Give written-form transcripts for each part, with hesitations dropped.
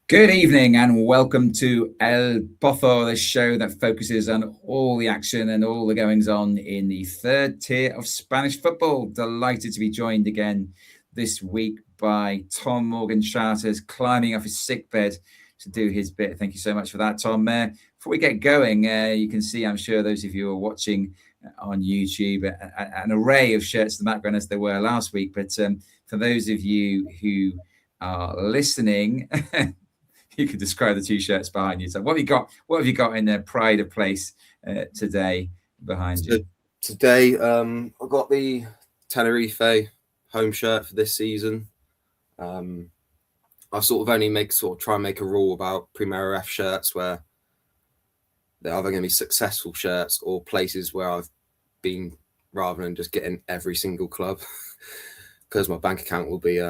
Good evening and welcome to El Pozo, the show that focuses on all the action and all the goings on in the third tier of Spanish football. Delighted to be joined again this week by Tom Morgan Charters, climbing off his sickbed to do his bit. Thank you so much for that, Tom. Before we get going, you can see, I'm sure those of you who are watching on YouTube, an array of shirts in the background as there were last week. But for those of you who are listening, you could describe the two shirts behind you. So what have you got? What have you got in their pride of place today behind you? Today, I've got the Tenerife home shirt for this season. I sort of only try and make a rule about Primera F shirts where they're either going to be successful shirts or places where I've been, rather than just getting every single club, because my bank account will be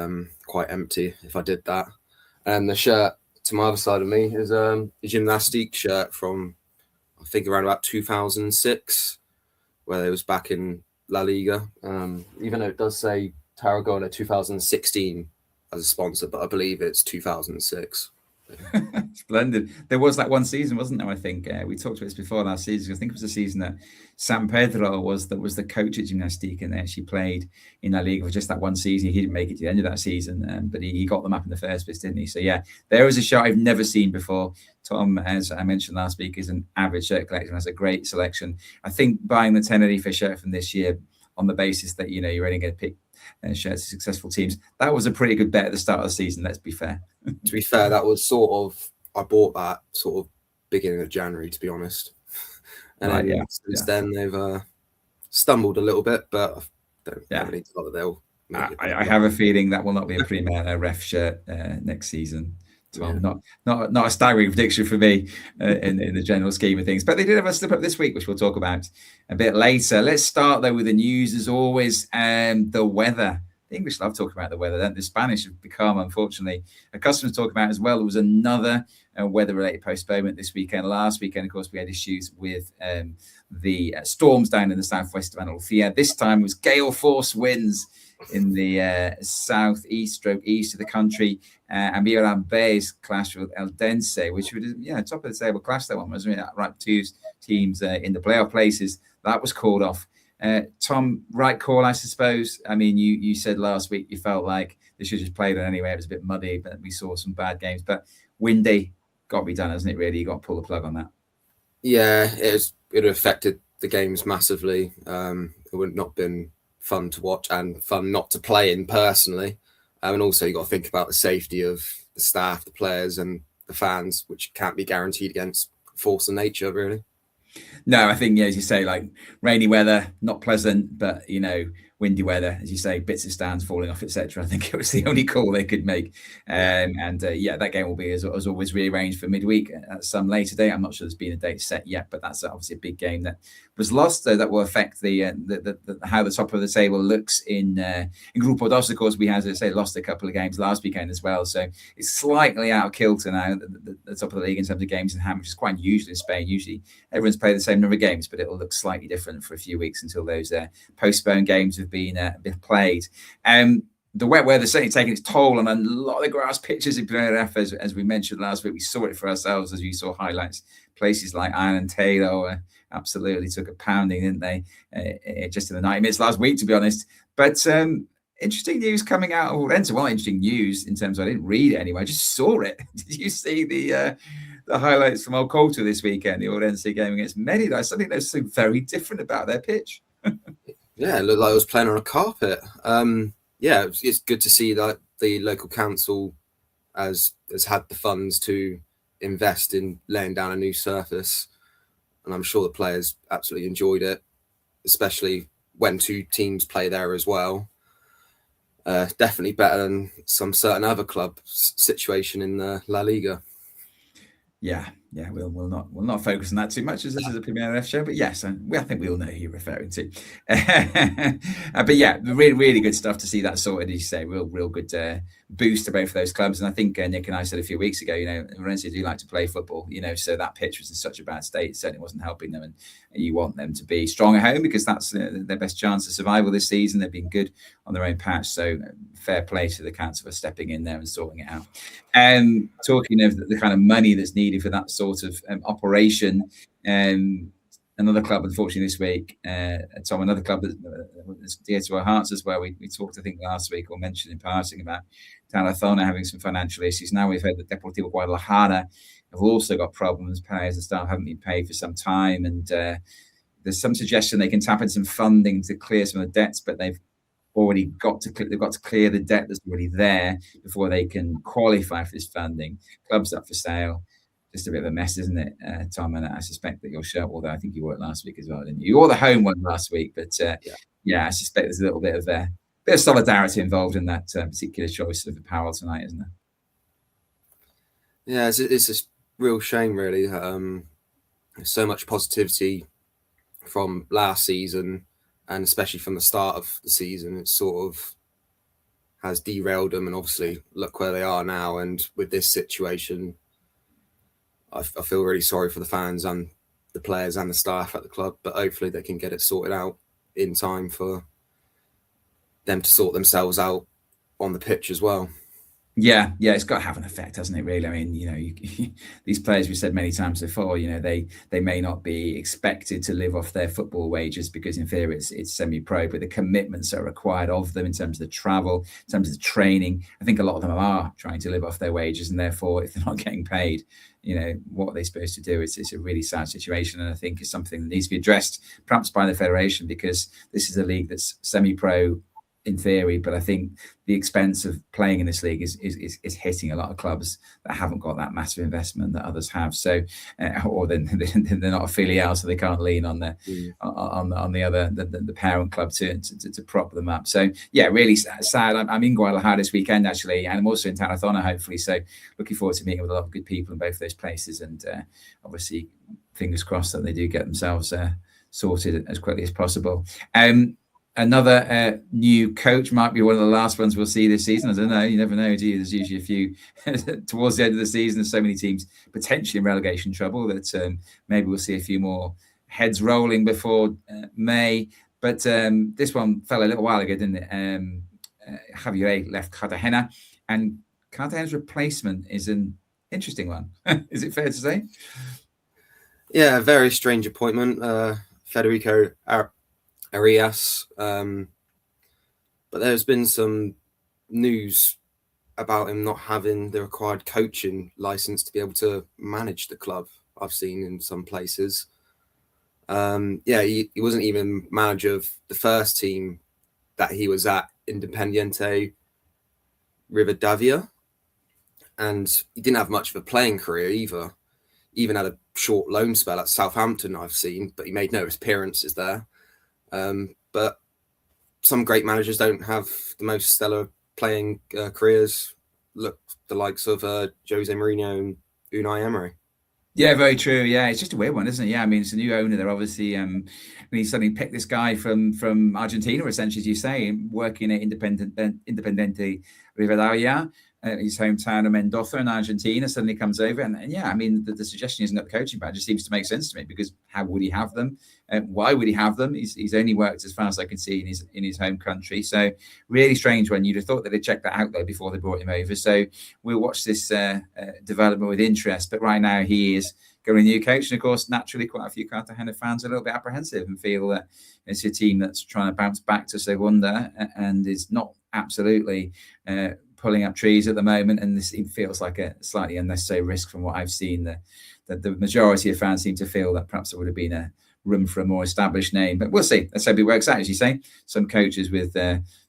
quite empty if I did that. And the shirt to my other side of me is a gymnastique shirt from, I think, around about 2006, where it was back in La Liga. Even though it does say Tarragona 2016 as a sponsor, but I believe it's 2006. Splendid. There was that one season, wasn't there? I think we talked about this before last season. I think it was the season that San Pedro was the coach at Gymnastique, and they actually played in La Liga for just that one season. He didn't make it to the end of that season, but he got them up in the first place, didn't he? So yeah, there was a shirt I've never seen before. Tom, as I mentioned last week, is an avid shirt collector and has a great selection. I think buying the Tenerife shirt from this year on the basis that you're only going to pick shirts of successful teams, that was a pretty good bet at the start of the season. Let's be fair. To be fair, that was I bought that sort of beginning of January, to be honest. And since then they've stumbled a little bit, but I don't have any doubt that they'll make it. I have a feeling that will not be a Primera Ref shirt next season. Tom. Not a staggering prediction for me in the general scheme of things, but they did have a slip up this week, which we'll talk about a bit later. Let's start though with the news, as always, and the weather. The English love talking about the weather, don't they? The Spanish have become, unfortunately, accustomed to talking about it as well. There was another weather-related postponement this weekend. Last weekend, of course, we had issues with the storms down in the southwest of Andalusia. This time was gale force winds in the southeast east of the country, and Mirambé's clash with Eldense, which was top of the table clash. That one was right, two teams in the playoff places. That was called off. Tom, right call, I suppose. I mean, you said last week you felt like they should just play it anyway. It was a bit muddy, but we saw some bad games. But windy, got to be done, hasn't it? Really, you got to pull the plug on that. Yeah, it affected the games massively. It would not have been fun to watch and fun not to play in personally. And also you got to think about the safety of the staff, the players and the fans, which can't be guaranteed against force of nature, really. No, I think, as you say, like rainy weather, not pleasant, but, windy weather, as you say, bits of stands falling off, etc. I think it was the only call they could make. That game will be, as always, rearranged for midweek at some later date. I'm not sure there's been a date set yet, but that's obviously a big game that was lost. So that will affect the how the top of the table looks in Grupo Dos. Of course, we had, as I say, lost a couple of games last weekend as well. So it's slightly out of kilter now, the top of the league in terms of games in hand, which is quite unusual in Spain. Usually everyone's played the same number of games, but it will look slightly different for a few weeks until those postponed games have been played. The wet weather certainly taking its toll on a lot of the grass pitches in Primera F, as we mentioned last week. We saw it for ourselves as you saw highlights. Places like Arenteiro absolutely took a pounding, didn't they? Just in the 90 minutes last week, to be honest. But interesting news coming out of Orense. Well, interesting news in terms of I didn't read it anyway. I just saw it. Did you see the highlights from Old Culture this weekend, the Orense game against Merida? I think there's something very different about their pitch. Yeah, it looked like I was playing on a carpet. It's good to see that the local council has had the funds to invest in laying down a new surface. And I'm sure the players absolutely enjoyed it, especially when two teams play there as well. Definitely better than some certain other club situation in the La Liga. Yeah, Yeah, we'll not focus on that too much, as this is a Primera F show. But yes, I think we all know who you're referring to. But yeah, really good stuff to see that sorted. As you say, real good boost to both of those clubs. And I think Nick and I said a few weeks ago, Valencia do like to play football, so that pitch was in such a bad state, it certainly wasn't helping them. And you want them to be strong at home because that's their best chance of survival this season. They've been good on their own patch, so fair play to the council for stepping in there and sorting it out. And talking of the kind of money that's needed for that sort of operation, another club, unfortunately, this week, Tom, another club that's dear to our hearts as well. We talked, I think, last week or mentioned in passing about Tarazona having some financial issues. Now we've heard that Deportivo Guadalajara have also got problems. Players and staff haven't been paid for some time, and there's some suggestion they can tap into some funding to clear some of the debts, but they've got to clear the debt that's already there before they can qualify for this funding. Club's up for sale. Just a bit of a mess, isn't it, Tom? And I suspect that your shirt, although I think you wore it last week as well, didn't you? You wore the home one last week, but I suspect there's a little bit of solidarity involved in that particular choice of apparel tonight, isn't there? Yeah, it's a real shame, really. There's so much positivity from last season, and especially from the start of the season. It sort of has derailed them, and obviously look where they are now. And with this situation, I feel really sorry for the fans and the players and the staff at the club, but hopefully they can get it sorted out in time for them to sort themselves out on the pitch as well. Yeah, it's got to have an effect, hasn't it, really? I mean, these players, we've said many times before, they may not be expected to live off their football wages because in theory it's semi-pro, but the commitments that are required of them in terms of the travel, in terms of the training, I think a lot of them are trying to live off their wages, and therefore if they're not getting paid, what are they supposed to do? It's a really sad situation, and I think it's something that needs to be addressed perhaps by the federation, because this is a league that's semi-pro in theory, but I think the expense of playing in this league is hitting a lot of clubs that haven't got that massive investment that others have. So, or they're not a filial, so they can't lean on the parent club to prop them up. So yeah, really sad. I'm in Guadalajara this weekend actually, and I'm also in Tarazona hopefully. So looking forward to meeting with a lot of good people in both those places, and obviously fingers crossed that they do get themselves sorted as quickly as possible. Another new coach might be one of the last ones we'll see this season. I don't know. You never know, do you? There's usually a few towards the end of the season. There's so many teams potentially in relegation trouble that maybe we'll see a few more heads rolling before May. But this one fell a little while ago, didn't it? Javier left Cartagena, and Cartagena's replacement is an interesting one. Is it fair to say? Yeah, a very strange appointment. Federico Arias, but there's been some news about him not having the required coaching license to be able to manage the club. I've seen in some places. He wasn't even manager of the first team that he was at, Independiente Rivadavia, and he didn't have much of a playing career either. Even had a short loan spell at Southampton, I've seen, but he made no appearances there. But some great managers don't have the most stellar playing careers. Look, the likes of Jose Mourinho and Unai Emery. Yeah, very true. Yeah, it's just a weird one, isn't it? Yeah, I mean, it's a new owner. They're obviously, he suddenly picked this guy from Argentina, essentially, as you say, working at Independiente Rivadavia, his hometown of Mendoza in Argentina, suddenly comes over. And yeah, I mean, the suggestion isn't got the coaching badge. It seems to make sense to me, because how would he have them? Why would he have them? He's only worked, as far as I can see, in his home country. So really strange one. You'd have thought that they'd check that out though before they brought him over. So we'll watch this development with interest. But right now he is going to new coach, and of course, naturally, quite a few Cartagena fans are a little bit apprehensive and feel that it's a team that's trying to bounce back to Segunda and is not absolutely pulling up trees at the moment, and this feels like a slightly unnecessary risk from what I've seen. The majority of fans seem to feel that perhaps there would have been a room for a more established name, but we'll see. Let's hope it works out. As you say, some coaches with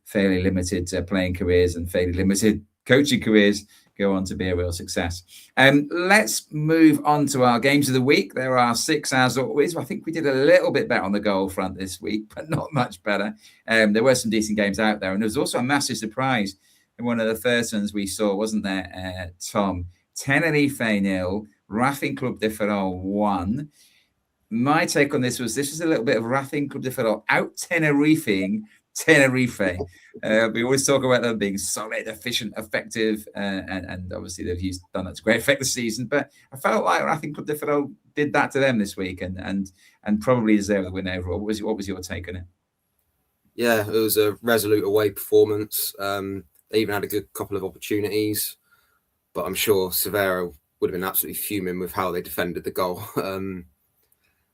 fairly limited playing careers and fairly limited coaching careers go on to be a real success. Let's move on to our games of the week. There are 6 as always. I think we did a little bit better on the goal front this week, but not much better. There were some decent games out there, and there was also a massive surprise in one of the first ones we saw, wasn't there, Tom? Tenerife 0, Racing Club de Ferrol 1. My take on this was a little bit of Racing Club de Ferrol out Tenerifeing Tenerife. We always talk about them being solid, efficient, effective, and obviously they've done that to great effect this season. But I felt like Racing Club de Ferrol did that to them this week, and probably deserved the win overall. What was your take on it? Yeah, it was a resolute away performance. They even had a good couple of opportunities, but I'm sure Severo would have been absolutely fuming with how they defended the goal.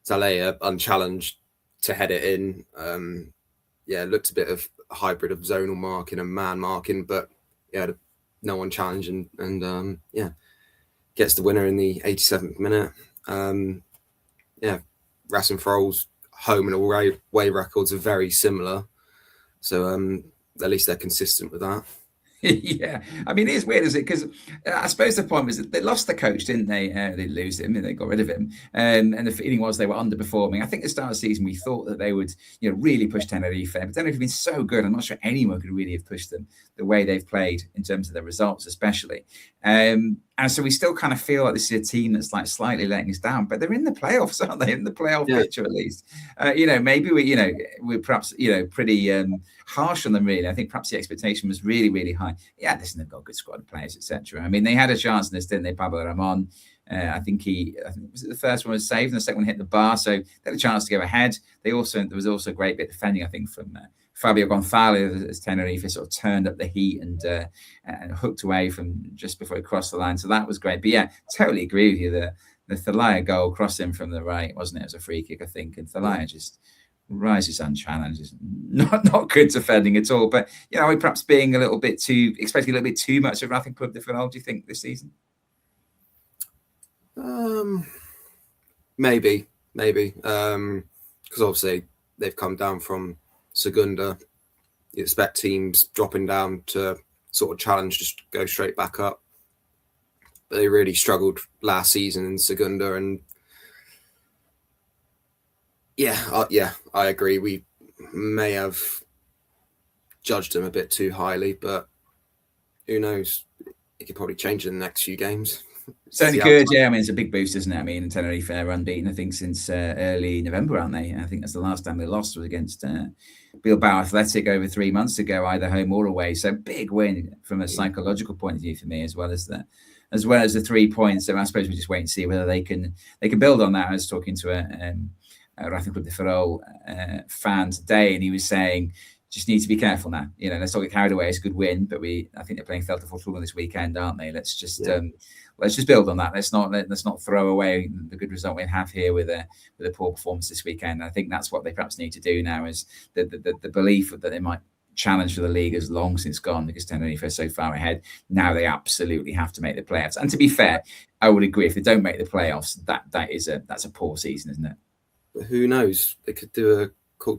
Zalea unchallenged to head it in. It looked a bit of a hybrid of zonal marking and man marking, but no one challenging, and gets the winner in the 87th minute. Racing Ferrol's home and away records are very similar, so at least they're consistent with that. Yeah, I mean, it is weird, is it? Because I suppose the point was that they lost the coach, didn't they? They didn't lose him, they got rid of him, and the feeling was they were underperforming. I think at the start of the season we thought that they would, really push Tenerife, but Tenerife have been so good. I'm not sure anyone could really have pushed them the way they've played in terms of their results, especially. And so we still kind of feel like this is a team that's like slightly letting us down, but they're in the playoffs, aren't they? In the playoff picture, at least. Maybe we're perhaps pretty harsh on them, really. I think perhaps the expectation was really, really high. Yeah, listen, they've got a good squad of players, etc. I mean, they had a chance in this, didn't they? Pablo Ramon. I think was it the first one was saved and the second one hit the bar, so they had a chance to go ahead. There was also a great bit of defending, I think, from Fabio Gonzalez as Tenerife sort of turned up the heat and hooked away from just before he crossed the line. So that was great. But yeah, totally agree with you. The Thalaya goal crossing from the right, wasn't it? It was a free kick, I think, and Thalaya just rises unchallenged. Is not good defending at all. But we're perhaps being expecting a little bit too much of Racing Club de Ferrol, do you think, this season? Maybe, because obviously they've come down from Segunda. You expect teams dropping down to sort of challenge, just go straight back up. But they really struggled last season in Segunda, and I agree. We may have judged them a bit too highly, but who knows? It could probably change in the next few games. Certainly good, yeah. I mean, it's a big boost, isn't it? I mean, Tenerife are unbeaten, I think, since early November, aren't they? I think that's the last time they lost was against Bilbao Athletic over 3 months ago, either home or away. So big win from a psychological point of view for me, as well as the 3 points. So I suppose we just wait and see whether they can build on that. I was talking to a Racing Club de Ferrol fan today, and he was saying, just need to be careful now. Let's not get carried away. It's a good win, but I think they're playing Celta Fortuna this weekend, aren't they? Let's just build on that. Let's not throw away the good result we have here with a poor performance this weekend. I think that's what they perhaps need to do now, is the belief that they might challenge for the league has long since gone, because Tenerife are so far ahead. Now they absolutely have to make the playoffs. And to be fair, I would agree, if they don't make the playoffs, that's a poor season, isn't it? But who knows? They could do a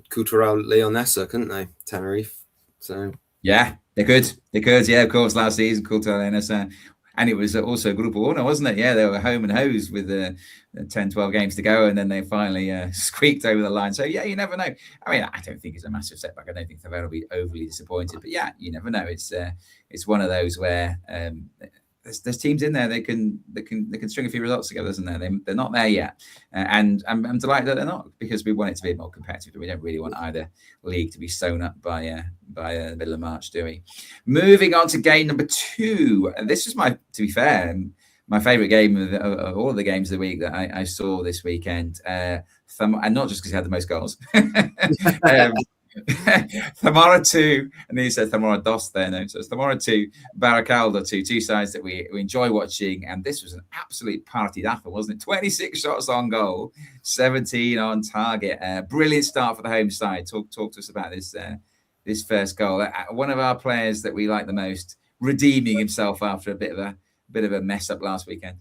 Cultural Leonesa, couldn't they, Tenerife? So yeah, they could. Yeah, of course, last season, Cultural Leonesa. And it was also Grupo Uno, wasn't it? Yeah, they were home and hosed with 10, 12 games to go, and then they finally squeaked over the line. So, yeah, you never know. I mean, I don't think it's a massive setback. I don't think Favela will be overly disappointed. But, yeah, you never know. It's one of those where there's teams in there that can string a few results together, isn't there? They're not there yet. And I'm delighted that they're not, because we want it to be more competitive. We don't really want either league to be sewn up by the middle of March, do we? Moving on to game number 2. This is to be fair, my favourite game of all of the games of the week that I saw this weekend. And not just because he had the most goals. Zamora 2, and then he said Zamora dos there. No, so it's Zamora 2, Baracaldo 2, two sides that we enjoy watching. And this was an absolute partidazo, wasn't it? 26 shots on goal, 17 on target. Brilliant start for the home side. Talk to us about this first goal. One of our players that we like the most, redeeming himself after a bit of a mess up last weekend.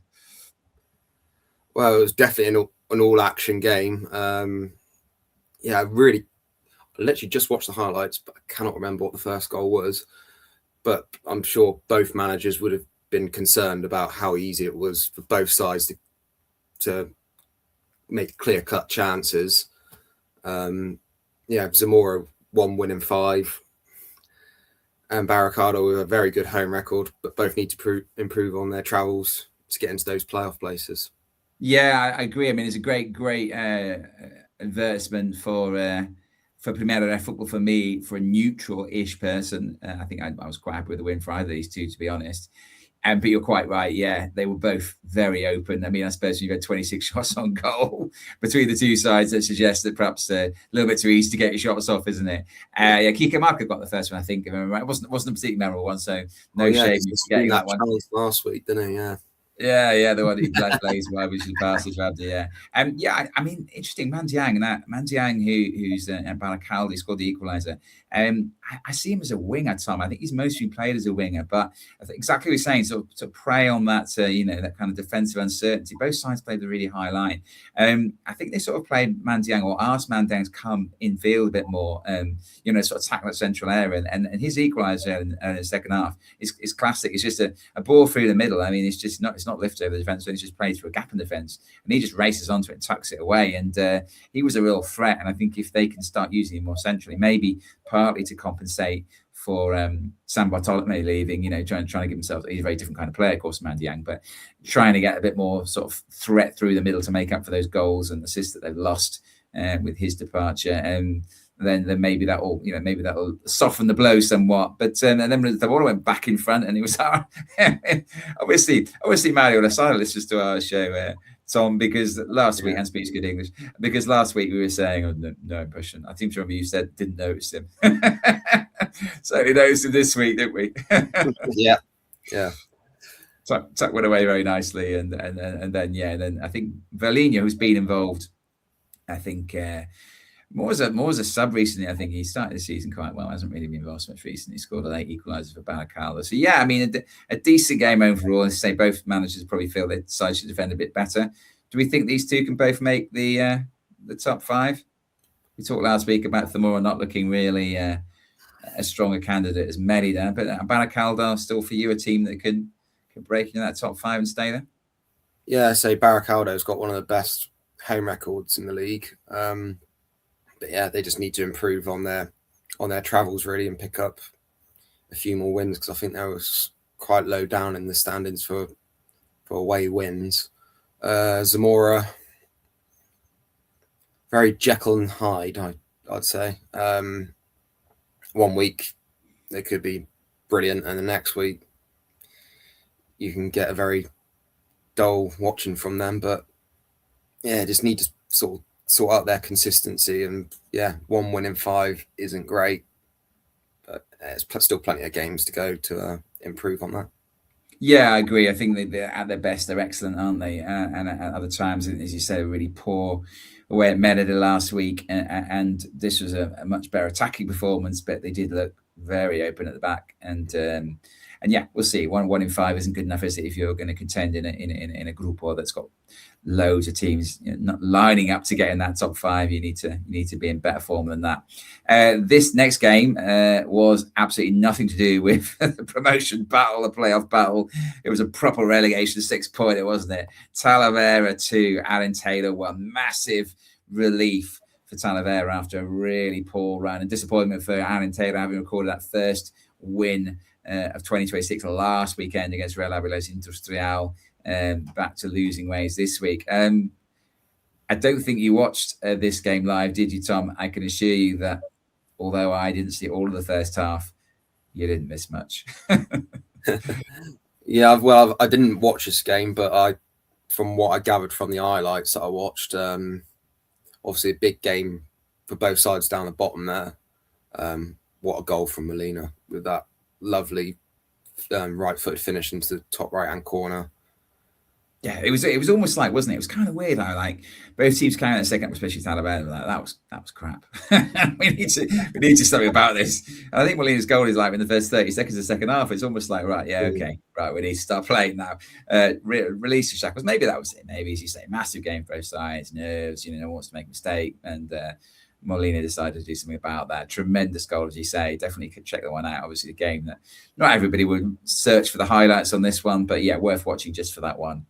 Well, it was definitely an all-action game. I literally just watched the highlights, but I cannot remember what the first goal was. But I'm sure both managers would have been concerned about how easy it was for both sides to make clear-cut chances. Zamora 1 win in 5, and Baracaldo with a very good home record, but both need to improve on their travels to get into those playoff places. Yeah, I agree. I mean, it's a great advertisement for Primera football for me, for a neutral-ish person. I think I was quite happy with the win for either of these two, to be honest. But you're quite right. Yeah, they were both very open. I mean, I suppose you've had 26 shots on goal between the two sides. That suggests that perhaps a little bit too easy to get your shots off, isn't it? Yeah, Kike Marco got the first one, I think. If I remember right. It wasn't a particularly memorable one, so no shame in getting that one. Last week, didn't he? Yeah. Yeah, the one that he plays well, which is passes around. Yeah, I mean, interesting. Mandiang, who's Baracaldo, scored the equaliser. I see him as a winger, Tom. I think he's mostly played as a winger, but I think exactly what you're saying. To prey on that, that kind of defensive uncertainty. Both sides played a really high line. I think they sort of played Mandiang or asked Mandiang to come in field a bit more. Sort of tackle that central area, and his equaliser in the second half is classic. It's just a ball through the middle. I mean, it's not lifted over the defence, it's just played through a gap in defence, and he just races onto it and tucks it away. And he was a real threat. And I think if they can start using him more centrally, maybe partly to compensate for Sam Bartolome leaving, trying to give himself, he's a very different kind of player, of course, Mandiang, but trying to get a bit more sort of threat through the middle to make up for those goals and assists that they've lost with his departure. Then maybe that'll soften the blow somewhat. But and then the ball went back in front, and it was obviously Mario Lozada listens to our show, Tom, because last week, and speaks good English, because last week we were saying, no impression. I seem to remember you said didn't notice him. Certainly noticed him this week, didn't we? Yeah. Tuck went away very nicely, and then I think Verlinho, who's been involved, I think. More as a sub recently. I think he started the season quite well. Hasn't really been involved so much recently. Scored a late equaliser for Baracaldo. So yeah, I mean a decent game overall. I say both managers probably feel they decided to defend a bit better. Do we think these two can both make the top five? We talked last week about Zamora not looking really as strong a candidate as Merida, but Baracaldo still for you a team that can break into that top five and stay there. Yeah, I say Baracaldo's got one of the best home records in the league. But yeah, they just need to improve on their travels really and pick up a few more wins, because I think that was quite low down in the standings for away wins. Zamora, very Jekyll and Hyde, I'd say. 1 week they could be brilliant, and the next week you can get a very dull watching from them. But yeah, just need to sort out their consistency, and yeah, 1 win in 5 isn't great, but there's still plenty of games to go to improve on that. Yeah, I agree. I think they're at their best, they're excellent, aren't they? And at other times, as you said, really poor away at Merida last week, and this was a much better attacking performance, but they did look very open at the back, and yeah, we'll see. 1 in 5 isn't good enough, is it? If you're going to contend in a Grupo that's got loads of teams not lining up to get in that top 5, you need to be in better form than that. This next game was absolutely nothing to do with the promotion battle, the playoff battle. It was a proper relegation 6-pointer, wasn't it? Talavera 2, Alan Taylor 1. Massive relief for Talavera after a really poor run, and disappointment for Alan Taylor having recorded that first win of 2026 last weekend against Real Aviles Industrial, back to losing ways this week. I don't think you watched this game live, did you, Tom? I can assure you that although I didn't see all of the first half, you didn't miss much. Yeah, well, I didn't watch this game, but from what I gathered from the highlights that I watched, obviously a big game for both sides down the bottom there. What a goal from Molina with that lovely right-footed finish into the top right-hand corner. Yeah, it was almost like, wasn't it? It was kind of weird how like both teams came out in the second, especially Talavera, like that was crap. we need to do something about this. And I think Molina's goal is like in the first 30 seconds of the second half. It's almost like, right, yeah, okay, right, we need to start playing now. Release the shackles. Maybe that was it. Maybe, as you say, massive game for both sides, nerves, no one wants to make a mistake, and Molina decided to do something about that. Tremendous goal, as you say. Definitely could check that one out. Obviously, the game that not everybody would search for the highlights on this one, but yeah, worth watching just for that one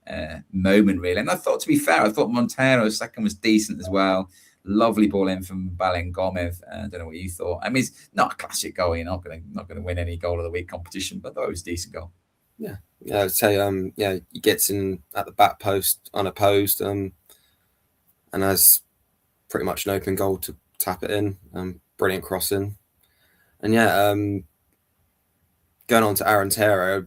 moment, really. And I thought, to be fair, I thought Montero's second was decent as well. Lovely ball in from Balen Gomez. I don't know what you thought. I mean, it's not a classic goal. You're not going to win any goal of the week competition, but I thought it was a decent goal. I'd say he gets in at the back post unopposed, and has pretty much an open goal to tap it in. Brilliant crossing, and going on to Arantero,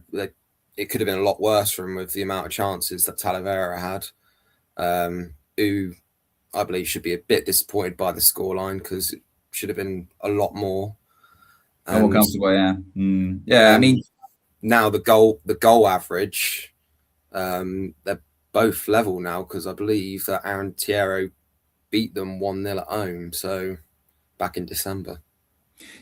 it could have been a lot worse for him with the amount of chances that Talavera had, who I believe should be a bit disappointed by the scoreline because it should have been a lot more. More comfortable, yeah. I mean, now the goal average, they're both level now because I believe that Arantero beat them 1-0 at home. So back in December.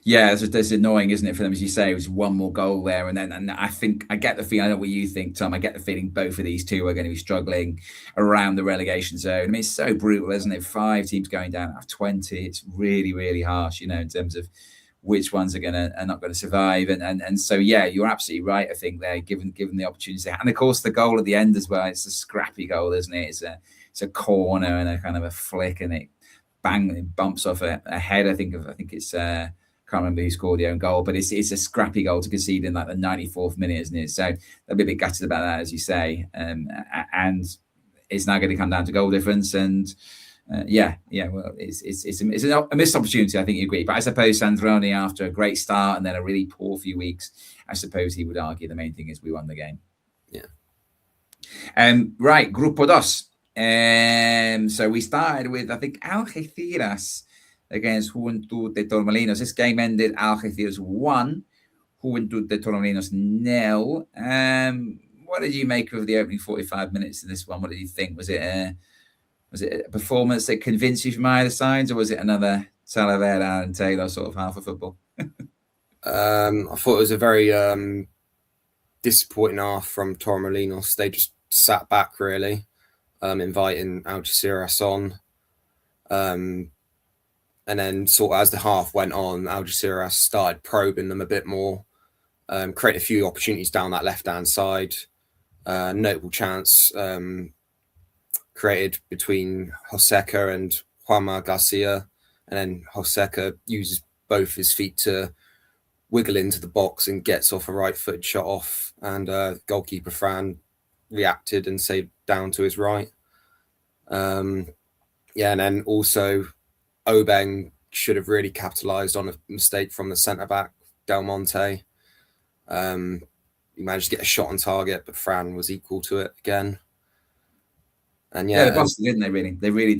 Yeah, it's annoying, isn't it, for them, as you say? It was one more goal there, and I think I get the feeling. I know what you think, Tom. I get the feeling both of these two are going to be struggling around the relegation zone. I mean, it's so brutal, isn't it? 5 teams going down out of 20. It's really, really harsh, in terms of which ones are not going to survive. And so yeah, you're absolutely right. I think they're given the opportunity, and of course the goal at the end as well. It's a scrappy goal, isn't it? It's a corner and a kind of a flick, and it bumps off a head. I think it's. Can't remember who scored the own goal, but it's a scrappy goal to concede in like the 94th minute, isn't it? So they'll be a bit gutted about that, as you say. And it's now going to come down to goal difference. And well, it's a missed opportunity. I think you agree. But I suppose Sandrone, after a great start and then a really poor few weeks, I suppose he would argue the main thing is we won the game. Yeah. Right, Grupo Dos. So we started with, I think, Algeciras against Juventud de Torremolinos. This game ended Algeciras 1, Juventud de Torremolinos 0. What did you make of the opening 45 minutes of this one? What did you think? Was it a performance that convinced you from either sides, or was it another Talavera and Taylor sort of half of football? I thought it was a very disappointing half from Torremolinos. They just sat back, really, inviting Algeciras on. And then sort of as the half went on, Algeciras started probing them a bit more, created a few opportunities down that left-hand side. Notable chance created between Joseca and Juanma Garcia. And then Joseca uses both his feet to wiggle into the box and gets off a right-footed shot off. And goalkeeper Fran reacted and saved down to his right. And then also Obeng should have really capitalised on a mistake from the centre-back, Del Monte. He managed to get a shot on target, but Fran was equal to it again. And they busted, didn't they? They really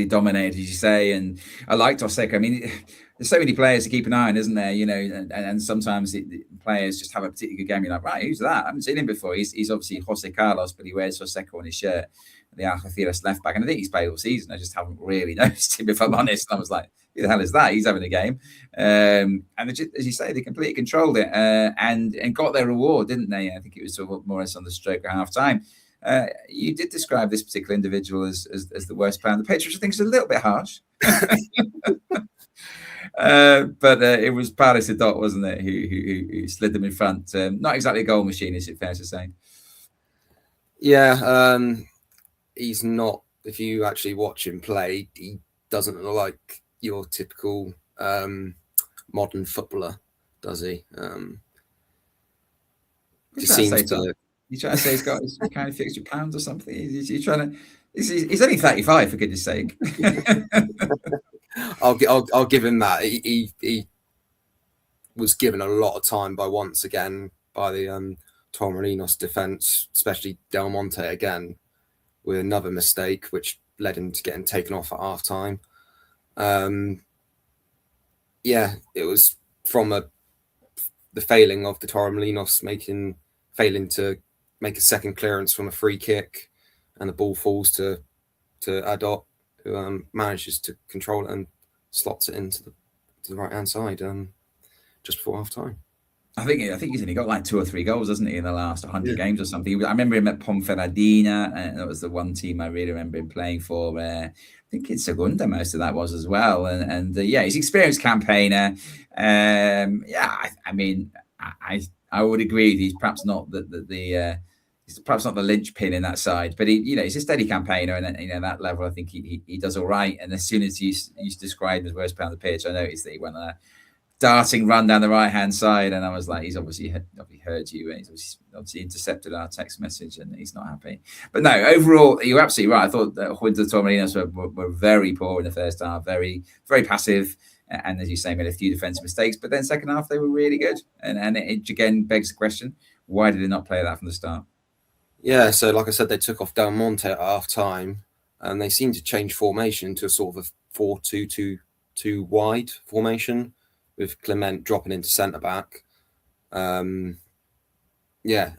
dominated, as you say. And I liked Oseka. I mean, there's so many players to keep an eye on, isn't there? And sometimes the players just have a particularly good game. You're like, right, who's that? I haven't seen him before. He's obviously Jose Carlos, but he wears Oseka on his shirt, the Algeciras left back. And I think he's played all season. I just haven't really noticed him, if I'm honest. And I was like, who the hell is that? He's having a game. And as you say, they completely controlled it and got their reward, didn't they? I think it was sort of more or less on the stroke at half time. You did describe this particular individual as the worst player on the pitch, which I think is a little bit harsh. But it was Paris Adot, wasn't it, who slid them in front. Not exactly a goal machine, is it fair to say? Yeah, he's not. If you actually watch him play, he doesn't look like your typical modern footballer, does he? Just seems to. You trying to say he's got his kind of fixture pounds or something? He's trying to. He's only 35, for goodness sake. I'll give him that. He was given a lot of time once again by the Torremolinos defense, especially Del Monte again, with another mistake which led him to getting taken off at half time. It was from the failing of the Torremolinos failing to make a second clearance from a free kick, and the ball falls to Adot, who manages to control it and slots it into the right hand side just before half time. I think he's only got like 2 or 3 goals, hasn't he, in the last 100 games or something. I remember him at Ponferradina, and that was the one team I really remember him playing for. I think in Segunda most of that was as well. And he's an experienced campaigner. I mean, I would agree with you. He's perhaps not he's perhaps not the linchpin in that side, but he's a steady campaigner, and at that level, I think he does all right. And as soon as you described him as worst player on the pitch, I noticed that he went on darting run down the right-hand side, and I was like, he's obviously heard you, and he's obviously intercepted our text message, and he's not happy. But no, overall, you're absolutely right. I thought that Junta Torremolinos were very poor in the first half, very, very passive, and as you say, made a few defensive mistakes. But then second half, they were really good, and it again begs the question: why did they not play that from the start? Yeah, so like I said, they took off Del Monte at half time, and they seemed to change formation to a sort of a 4-2-2 wide formation, with Clement dropping into centre back. Yeah,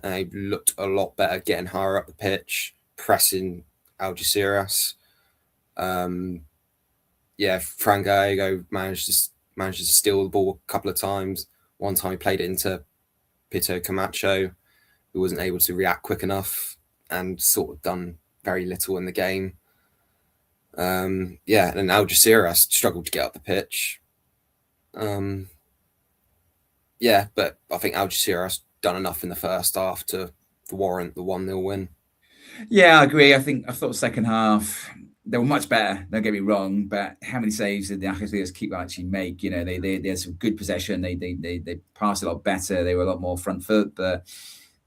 and they looked a lot better, getting higher up the pitch, pressing Algeciras. Yeah, Fran Gallego managed to steal the ball a couple of times. One time he played it into Pito Camacho, who wasn't able to react quick enough and sort of done very little in the game. Yeah, and Algeciras struggled to get up the pitch. Yeah, but I think Algeciras done enough in the first half to warrant the 1-0 win. Yeah, I agree. I thought second half they were much better. Don't get me wrong, but how many saves did the Algeciras keep actually make? You know, they had some good possession. They passed a lot better. They were a lot more front foot, but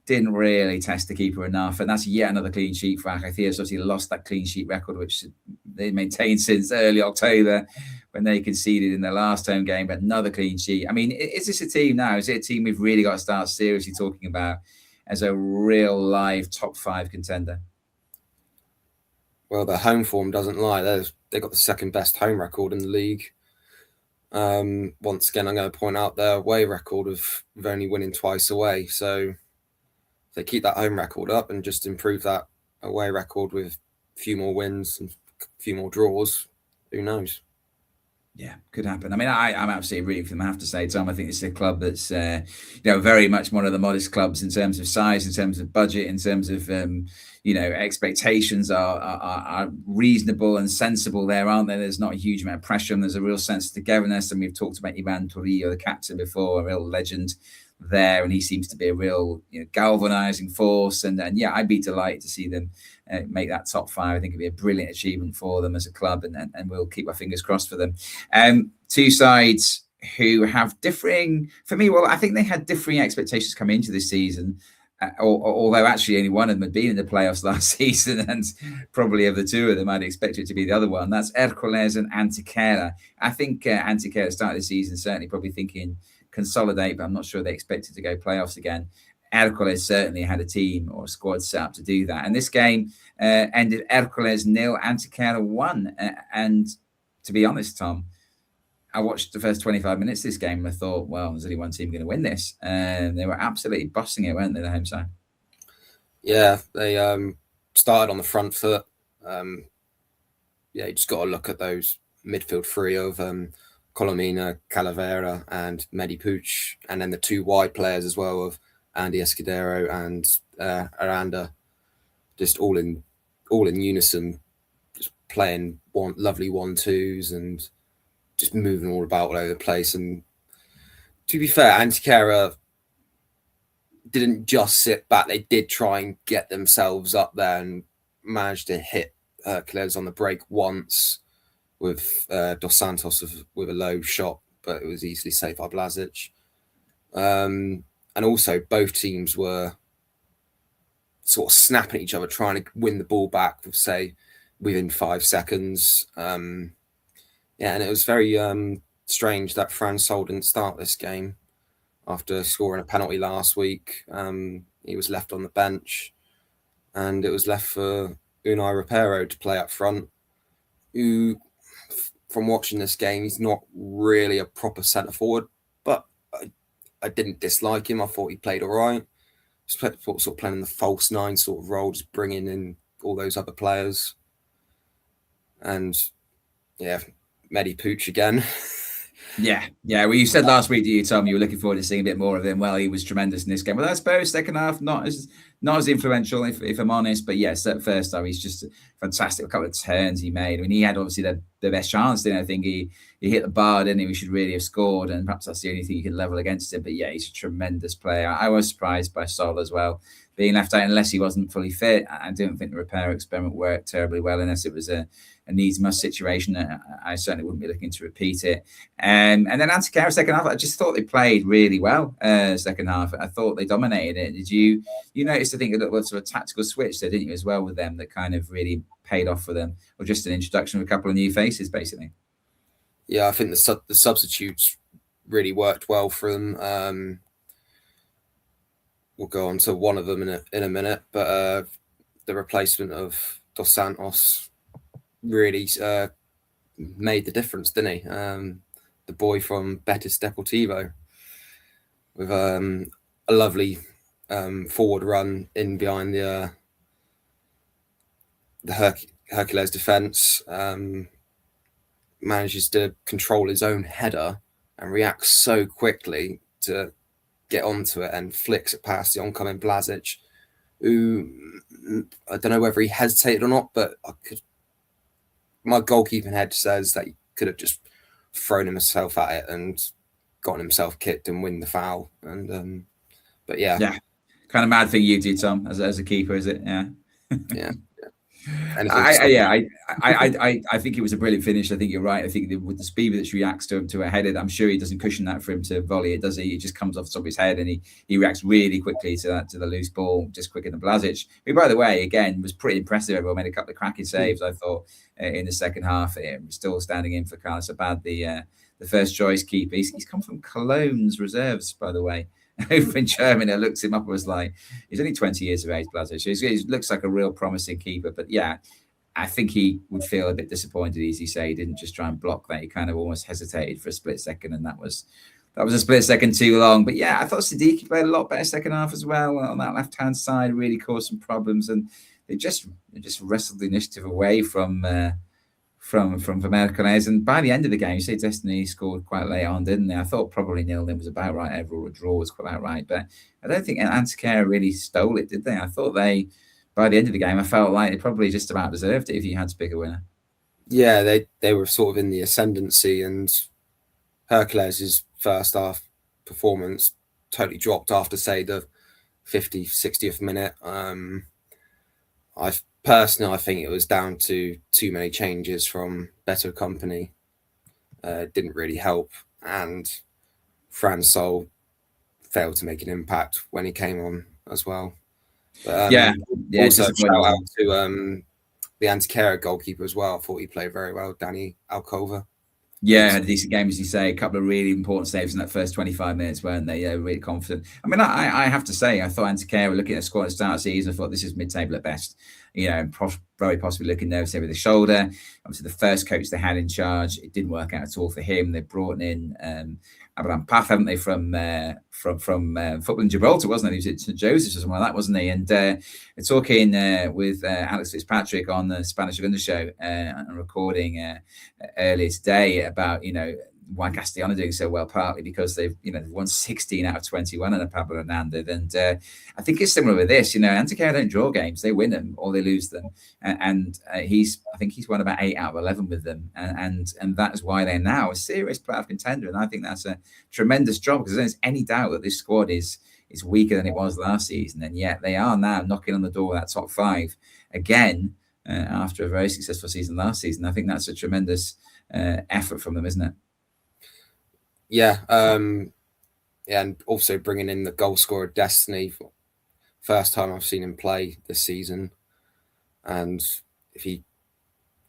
didn't really test the keeper enough. And that's yet another clean sheet for Algeciras. Obviously lost that clean sheet record, which they maintained since early October when they conceded in their last home game. But another clean sheet. I mean, is this a team now? Is it a team we've really got to start seriously talking about as a real live top 5 contender? Well, their home form doesn't lie. They got the second best home record in the league. Once again, I'm going to point out their away record of only winning twice away. So if they keep that home record up and just improve that away record with a few more wins and a few more draws, who knows? Yeah, could happen. I mean, I'm absolutely rooting for them. I have to say, Tom, I think it's a club that's, very much one of the modest clubs in terms of size, in terms of budget, in terms of, expectations are reasonable and sensible there, aren't there? There's not a huge amount of pressure, and there's a real sense of togetherness. And we've talked about Ivan Torrillo, the captain, before, a real legend there, and he seems to be a real galvanizing force. And yeah, I'd be delighted to see them make that top 5. I think it'd be a brilliant achievement for them as a club, and we'll keep our fingers crossed for them. Two sides who have differing, for me, well, I think they had differing expectations coming into this season. Although actually only one of them had been in the playoffs last season, and probably of the two of them, I'd expect it to be the other one. That's Hércules and Antequera. I think Antequera started the season certainly probably thinking consolidate, but I'm not sure they expected to go playoffs again. Hércules certainly had a team or a squad set up to do that. And this game ended Hércules 0, Antequera 1. And to be honest, Tom, I watched the first 25 minutes of this game and I thought, well, there's only one team going to win this. And they were absolutely busting it, weren't they, the home side? Yeah, they started on the front foot. Yeah, you just got to look at those midfield three of Colomina, Calavera, and Medi Puig, and then the two wide players as well of Andy Escudero and Aranda, just all in unison, just playing lovely 1-2s and just moving all about all over the place. And to be fair, Antequera didn't just sit back; they did try and get themselves up there and managed to hit Hercules on the break once with Dos Santos with a low shot, but it was easily saved by Blazic. And also both teams were sort of snapping at each other, trying to win the ball back, say, within 5 seconds. Yeah, and it was very strange that Fran Sol didn't start this game after scoring a penalty last week. He was left on the bench, and it was left for Unai Rapero to play up front, who, from watching this game, he's not really a proper centre forward, but I didn't dislike him. I thought he played all right. Sort of playing the false 9 sort of role, just bringing in all those other players. And yeah, Medi Puig again. Yeah. Well, you said last week, Tom, you were looking forward to seeing a bit more of him. Well, he was tremendous in this game. Well, I suppose second half not as influential, if I'm honest. But yes, at first half, he's just fantastic. A couple of turns he made. I mean, he had obviously the best chance. Didn't I think he hit the bar, didn't he? We should really have scored, and perhaps that's the only thing you could level against him. But yeah, he's a tremendous player. I was surprised by Sol as well, being left out unless he wasn't fully fit. I didn't think the repair experiment worked terribly well unless it was a needs-must situation. I certainly wouldn't be looking to repeat it. And then Antequera second half, I just thought they played really well second half. I thought they dominated it. Did you notice, I think, a little bit of a tactical switch there, didn't you, as well with them, that kind of really paid off for them, or just an introduction of a couple of new faces, basically? Yeah, I think the substitutes really worked well for them. We'll go on to one of them in a minute, but the replacement of Dos Santos really made the difference, didn't he? The boy from Betis Deportivo, with a lovely forward run in behind the Hercules defence. Manages to control his own header and reacts so quickly to get onto it and flicks it past the oncoming Blazic, who, I don't know whether he hesitated or not, but my goalkeeping head says that he could have just thrown himself at it and gotten himself kicked and win the foul. And but yeah, kind of mad thing you do, Tom, as a keeper, is it? Yeah. I think it was a brilliant finish. I think you're right. I think with the speed that reacts to a header, I'm sure he doesn't cushion that for him to volley it, does he? It just comes off the top of his head, and he reacts really quickly to the loose ball, just quicker than Blazic, who, by the way, again, was pretty impressive. Everyone made a couple of cracking saves, I thought, in the second half. Still standing in for Carlos Abad, the first choice keeper. He's come from Cologne's reserves, by the way. Over in Germany, I looked him up and was like, he's only 20 years of age, Blazic. He looks like a real promising keeper. But yeah, I think he would feel a bit disappointed, as you say. He didn't just try and block that. He kind of almost hesitated for a split second, and that was a split second too long. But yeah, I thought Siddiqui played a lot better second half as well on that left-hand side, really caused some problems. And they just wrestled the initiative away from Hercules. And by the end of the game, you say Destiny scored quite late on, didn't they? I thought probably 0-0 was about right. Overall, a draw was quite about right. But I don't think Antequera really stole it, did they? I thought by the end of the game, I felt like they probably just about deserved it if you had to pick a winner. Yeah, they were sort of in the ascendancy, and Hercules' first half performance totally dropped after, say, the 50th, 60th minute. I think it was down to too many changes from Beto Company. Didn't really help, and Fran Sol failed to make an impact when he came on as well. But, also shout out to the Antequera goalkeeper as well. I thought he played very well, Danny Alcova. Yeah, had a decent game, as you say. A couple of really important saves in that first 25 minutes, weren't they? Yeah, really confident. I mean, I have to say, I thought Antequera, looking at the squad at the start of the season, I thought this is mid-table at best. Very possibly looking nervous over the shoulder. Obviously, the first coach they had in charge, it didn't work out at all for him. They brought in Abraham Paz, haven't they, from football in Gibraltar, wasn't it? He was at St. Joseph's or something like that, wasn't he? And talking with Alex Fitzpatrick on the Spanish Agenda show and recording earlier today about, why Castellano doing so well, partly because they've won 16 out of 21 in a Pablo Hernandez. And I think it's similar with this. Antequera don't draw games, they win them or they lose them. And I think he's won about 8 out of 11 with them. And that is why they're now a serious playoff contender. And I think that's a tremendous job, because there's any doubt that this squad is weaker than it was last season. And yet they are now knocking on the door of that top 5 again after a very successful season last season. I think that's a tremendous effort from them, isn't it? Yeah, and also bringing in the goal scorer Destiny. First time I've seen him play this season, and if he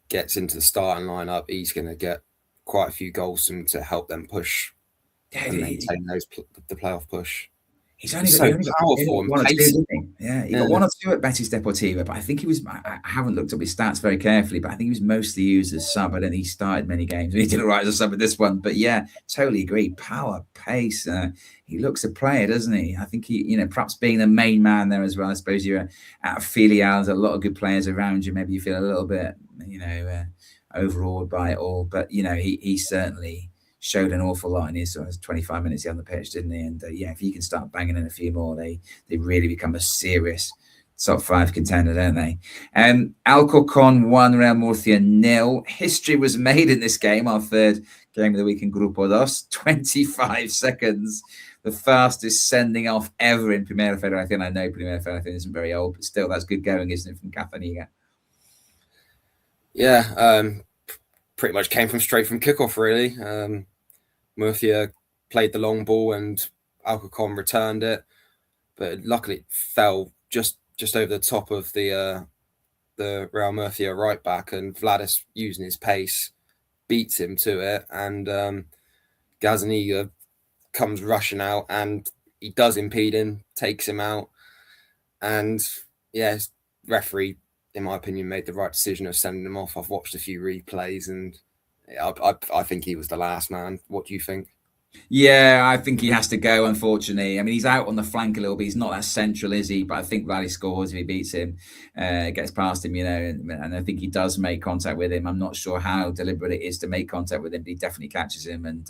gets into the starting lineup, he's going to get quite a few goals to help them push and maintain the playoff push. He's only powerful and one or two, didn't he? Yeah, he got 1 or 2 at Betis Deportivo, but I think he was. I haven't looked up his stats very carefully, but I think he was mostly used as sub. I don't think he started many games, and he did all right as a sub at this one. But yeah, totally agree. Power, pace. He looks a player, doesn't he? I think he, perhaps being the main man there as well. I suppose you're at a filial. There's a lot of good players around you. Maybe you feel a little bit, overawed by it all. But he certainly showed an awful lot in his 25 minutes on the pitch, didn't he? And if he can start banging in a few more, they really become a serious top 5 contender, don't they? Alcorcon 1, Real Murcia 0. History was made in this game, our third game of the week in Grupo Dos. 25 seconds, the fastest sending off ever in Primera Federacion. I know Primera Federacion isn't very old, but still, that's good going, isn't it, from Cathaniga? Yeah, pretty much came from straight from kickoff, really. Murcia played the long ball and Alcacon returned it, but luckily it fell just over the top of the Real Murcia right back, and Vladis, using his pace, beats him to it, and Gazaniga comes rushing out, and he does impede him, takes him out, and yeah, referee, in my opinion, made the right decision of sending him off. I've watched a few replays, and I think he was the last man. What do you think? Yeah, I think he has to go, unfortunately. I mean, he's out on the flank a little bit. He's not that central, is he? But I think Valley scores if he beats him, gets past him, and I think he does make contact with him. I'm not sure how deliberate it is to make contact with him, but he definitely catches him. And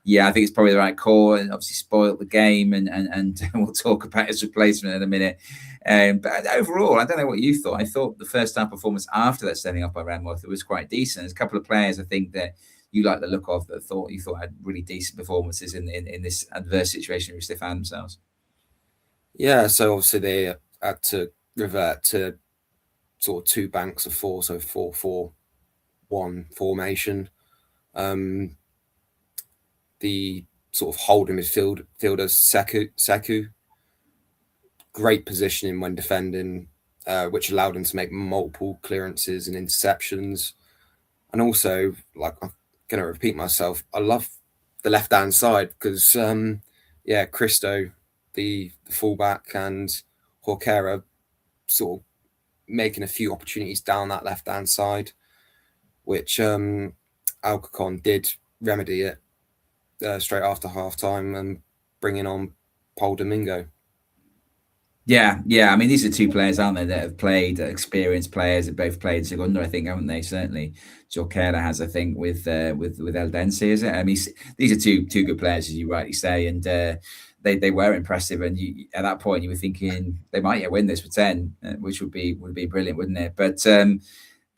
yeah, I think it's probably the right call, and obviously spoiled the game. And we'll talk about his replacement in a minute. But overall, I don't know what you thought. I thought the first half performance after that setting up by Ranworth was quite decent. There's a couple of players I think that you like the look of that you thought had really decent performances in this adverse situation in which they found themselves. Yeah, so obviously they had to revert to sort of two banks of four, so 4-4-1 formation. The sort of holding midfielder Seku, great positioning when defending, which allowed him to make multiple clearances and interceptions. And also, like, I'm going to repeat myself, I love the left-hand side because, Cristo, the fullback, and Jorquera sort of making a few opportunities down that left-hand side, which Alcacon did remedy it straight after half-time and bringing on Paul Domingo. Yeah. I mean, these are two players, aren't they, that have played, experienced players that both played Segunda, I think, haven't they? Certainly, Jorquera has, I think, with Eldense, is it? I mean, these are two good players, as you rightly say, and they were impressive. And at that point, you were thinking they might win this for 10, which would be brilliant, wouldn't it? But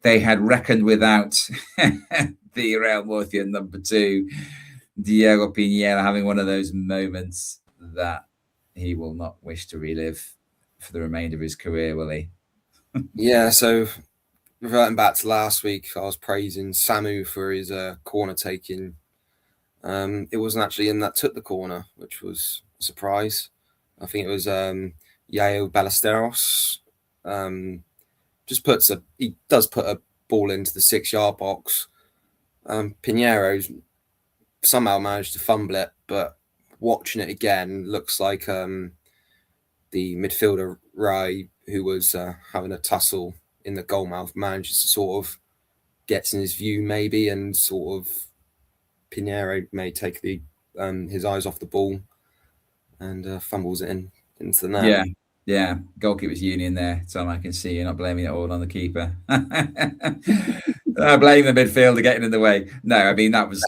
they had reckoned without the Real Murcia number 2, Diego Piñera, having one of those moments that he will not wish to relive for the remainder of his career, will he? Yeah, so reverting back to last week, I was praising Samu for his corner taking. It wasn't actually him that took the corner, which was a surprise. I think it was Yayo Ballesteros. He does put a ball into the 6-yard box. Pinheiro's somehow managed to fumble it, but watching it again, looks like the midfielder Rai, who was having a tussle in the goalmouth, manages to sort of gets in his view maybe, and sort of Pinheiro may take his eyes off the ball and fumbles it into the net. Yeah. Goalkeeper's union there, Tom. I can see you're not blaming it all on the keeper. I blame the midfielder getting in the way. No, I mean that was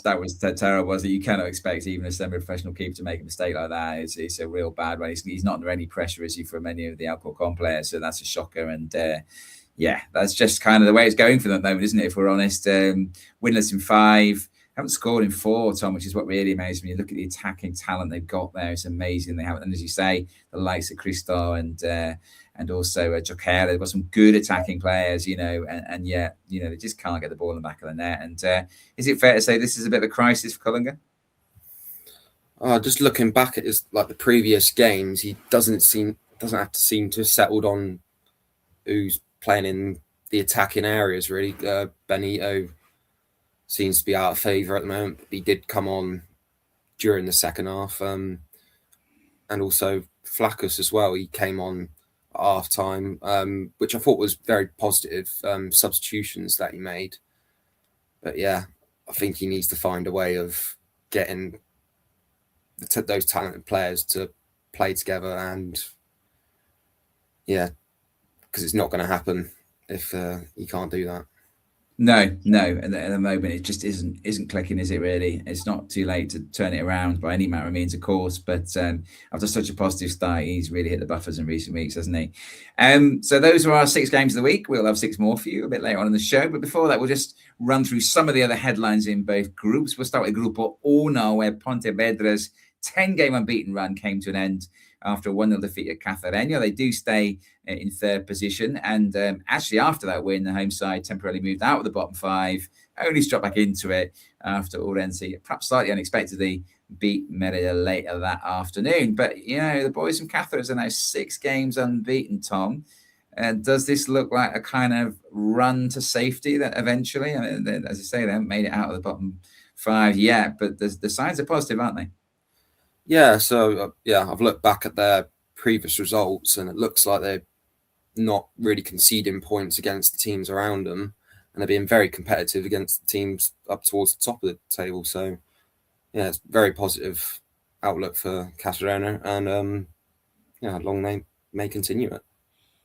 terrible. Was it? You cannot expect even a semi-professional keeper to make a mistake like that. It's a real bad one. He's not under any pressure, is he, for many of the Alcorcon players? So that's a shocker. And that's just kind of the way it's going for them at the moment, isn't it? If we're honest, winless in 5. Haven't scored in 4, Tom, which is what really amazes me. You look at the attacking talent they've got there; it's amazing. They have, and as you say, the likes of Cristo and also Jorquera. They've got some good attacking players, and yet they just can't get the ball in the back of the net. And is it fair to say this is a bit of a crisis for Cullingan? Just looking back at his the previous games, he doesn't have to seem to have settled on who's playing in the attacking areas. Really, Benito seems to be out of favour at the moment. He did come on during the second half, and also Flacus as well. He came on at half time, which I thought was very positive substitutions that he made. But yeah, I think he needs to find a way of getting those talented players to play together, and because it's not going to happen if he can't do that. No. At the moment, it just isn't clicking, is it? Really, it's not too late to turn it around by any manner of means, of course. But after such a positive start, he's really hit the buffers in recent weeks, hasn't he? So those are our 6 games of the week. We'll have 6 more for you a bit later on in the show. But before that, we'll just run through some of the other headlines in both groups. We'll start with Grupo Uno, where Pontevedra's 10-game unbeaten run came to an end after a 1-0 defeat at Cathareño. They do stay in third position. And actually, after that win, the home side temporarily moved out of the bottom 5, only struck back into it after Ourense, perhaps slightly unexpectedly, beat Merida later that afternoon. But, the boys from Cáceres are now 6 games unbeaten, Tom. Does this look like a kind of run to safety that eventually, as I say, they haven't made it out of the bottom 5 yet, but the signs are positive, aren't they? Yeah, so I've looked back at their previous results, and it looks like they're not really conceding points against the teams around them, and they're being very competitive against the teams up towards the top of the table. So, it's very positive outlook for Catalonia, and long may continue it.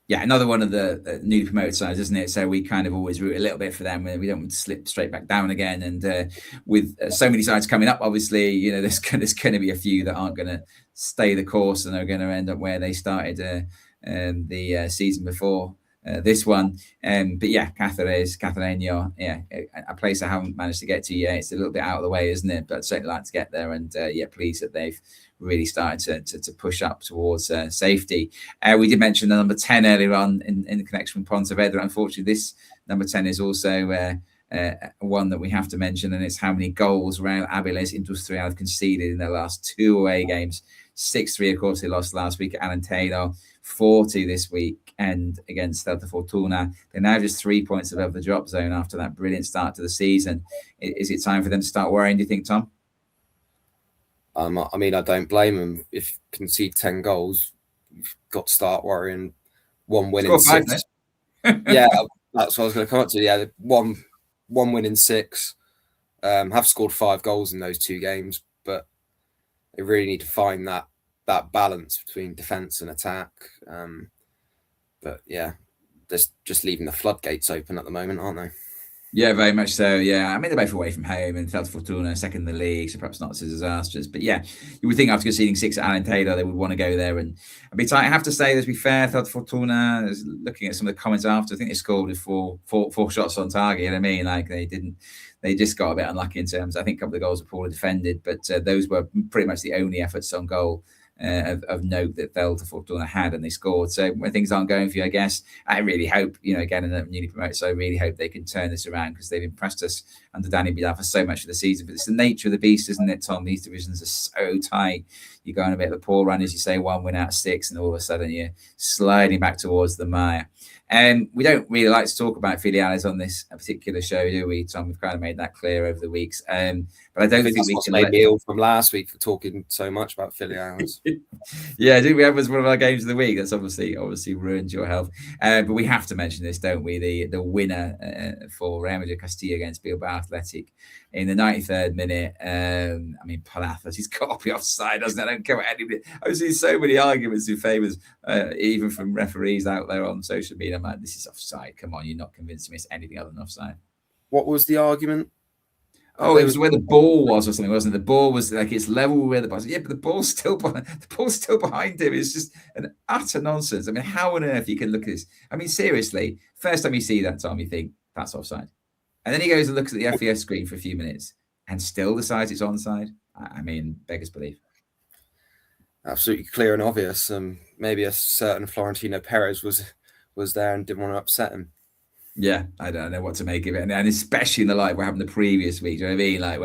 Yeah, another one of the newly promoted sides, isn't it? So we kind of always root a little bit for them. We don't want to slip straight back down again. And with so many sides coming up, obviously, there's going to be a few that aren't going to stay the course and are going to end up where they started the season before this one. But yeah, Catalonia, a place I haven't managed to get to yet. It's a little bit out of the way, isn't it? But certainly like to get there. And pleased that they've really started to push up towards safety. We did mention the number 10 earlier on in the connection with Pontevedra. Unfortunately, this number 10 is also one that we have to mention, and it's how many goals Real Avilés Industrial have conceded in their last 2 away games. 6-3, of course, they lost last week at Alentejo, 40 this week, and against Celta Fortuna. They're now just 3 points above the drop zone after that brilliant start to the season. Is it time for them to start worrying, do you think, Tom? I don't blame them. If you concede 10 goals, you've got to start worrying. 1 win in 6. Yeah, that's what I was going to come up to. Yeah, one win in 6. Have scored 5 goals in those 2 games, but they really need to find that balance between defense and attack. But yeah, they're just leaving the floodgates open at the moment, aren't they? Yeah, very much so. Yeah, they're both away from home, and Celta Fortuna second in the league, so perhaps not so disastrous. But yeah, you would think after conceding 6 at Alentejo, they would want to go there and be tight. I have to say, to be fair, Celta Fortuna, looking at some of the comments after, I think they scored with four shots on target. Like they just got a bit unlucky in terms. I think a couple of the goals were poorly defended, but those were pretty much the only efforts on goal of note that Celta Fortuna had, and they scored. So when things aren't going for you, I guess, I really hope, again, in the newly promoted, so I really hope they can turn this around, because they've impressed us under Danny Vidal for so much of the season. But it's the nature of the beast, isn't it, Tom? These divisions are so tight. You go on a bit of a poor run, as you say, 1 win out of 6, and all of a sudden you're sliding back towards the mire. We don't really like to talk about filiales on this particular show, do we, Tom? We've kind of made that clear over the weeks. But I don't think we can made me ill from last week for talking so much about filiales. Yeah, I think we have as one of our games of the week. That's obviously ruined your health. But we have to mention this, don't we? The winner for Real Madrid Castilla against Bilbao Athletic in the 93rd minute. Palacios, he's got to be offside, doesn't it? I don't care what anybody. I've seen so many arguments in favours, even from referees out there on social media. I'm like, this is offside. Come on, you're not convinced me it's anything other than offside. What was the argument? Oh, it was where the ball was or something, wasn't it? The ball was like it's level with where the ball was. Yeah, but the ball's still behind him. It's just an utter nonsense. How on earth you can look at this? Seriously, first time you see that, Tom, you think that's offside. And then he goes and looks at the FES screen for a few minutes and still decides it's onside. Beggars belief. Absolutely clear and obvious. Maybe a certain Florentino Perez was there and didn't want to upset him. Yeah, I don't know what to make of it, and especially in the light what happened the previous week. Do you know what I mean? Like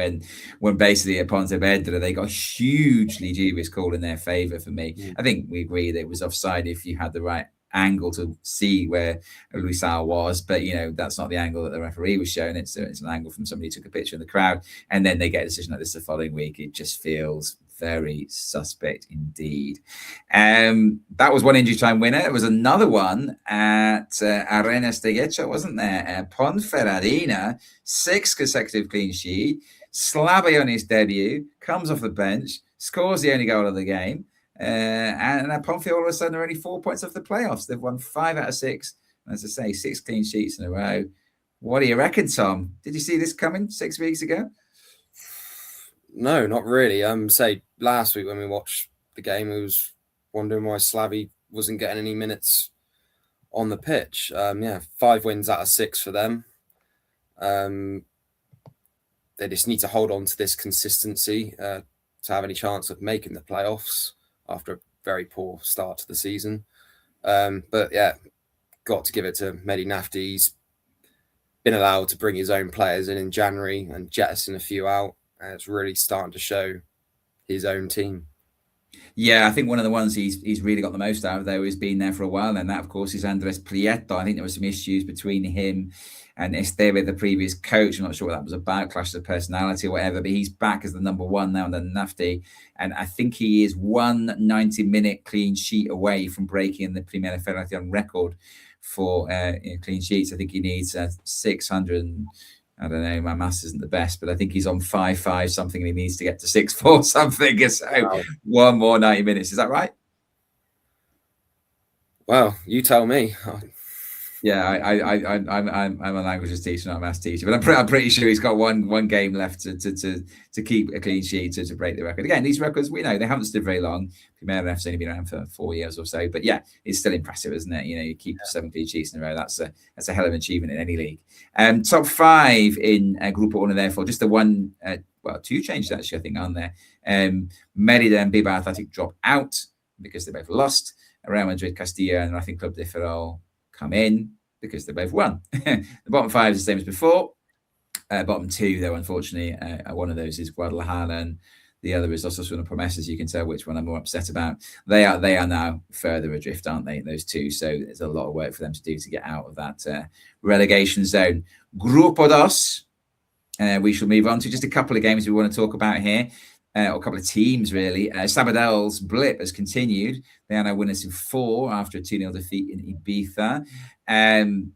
when basically at Pontevedra they got a hugely dubious call in their favour. For me, I think we agree that it was offside if you had the right angle to see where Luisao was, but that's not the angle that the referee was showing. It's an angle from somebody who took a picture in the crowd, and then they get a decision like this the following week. It just feels very suspect indeed. That was one injury time winner. It was another one at Arenas de Guecho, wasn't there? Ponferradina, 6 consecutive clean sheet. Slabby on his debut, comes off the bench, scores the only goal of the game. And Ponfe all of a sudden are only 4 points off the playoffs. They've won 5 out of 6. As I say, 6 clean sheets in a row. What do you reckon, Tom? Did you see this coming 6 weeks ago? No, not really. Say last week when we watched the game, we was wondering why Slavy wasn't getting any minutes on the pitch. 5 wins out of 6 for them. They just need to hold on to this consistency. to have any chance of making the playoffs after a very poor start to the season. But yeah, got to give it to Mehdi Nafti. He's been allowed to bring his own players in January and jettison a few out, and it's really starting to show his own team. Yeah, I think one of the ones he's really got the most out of, though, has been there for a while, and that, of course, is Andres Prieto. I think there were some issues between him and Esteve, the previous coach. I'm not sure what that was about, clash of personality or whatever, but he's back as the number one now under Nafti, and I think he is 1 90-minute clean sheet away from breaking the Primera Federacion record for clean sheets. I think he needs 600. I don't know, my maths isn't the best, but I think he's on 5-5 something and he needs to get to 6-4 something. So wow. 1 more 90 minutes. Is that right? Well, you tell me. Yeah, I'm a languages teacher, not a maths teacher, but I'm pretty sure he's got one game left to keep a clean sheet to break the record. Again, these records, we know they haven't stood very long. Primera F's only been around for 4 years or so, but yeah, it's still impressive, isn't it? You know, you keep 7 clean sheets in a row. That's a hell of an achievement in any league. Top 5 in Grupo Uno, therefore, just the one, 2 changes actually, I think, aren't there? Merida and Bilbao Athletic drop out because they both lost. Real Madrid, Castilla, and I think Club de Ferrol come in because they both won. The bottom 5 is the same as before. Bottom 2, though, unfortunately, one of those is Guadalajara and the other is Osasuna Promesas. You can tell which one I'm more upset about. They are now further adrift, aren't they, those two? So there's a lot of work for them to do to get out of that relegation zone. Grupo Dos, we shall move on to just a couple of games we want to talk about here. Or a couple of teams, really. Sabadell's blip has continued. They are now winners in 4 after a 2-0 defeat in Ibiza.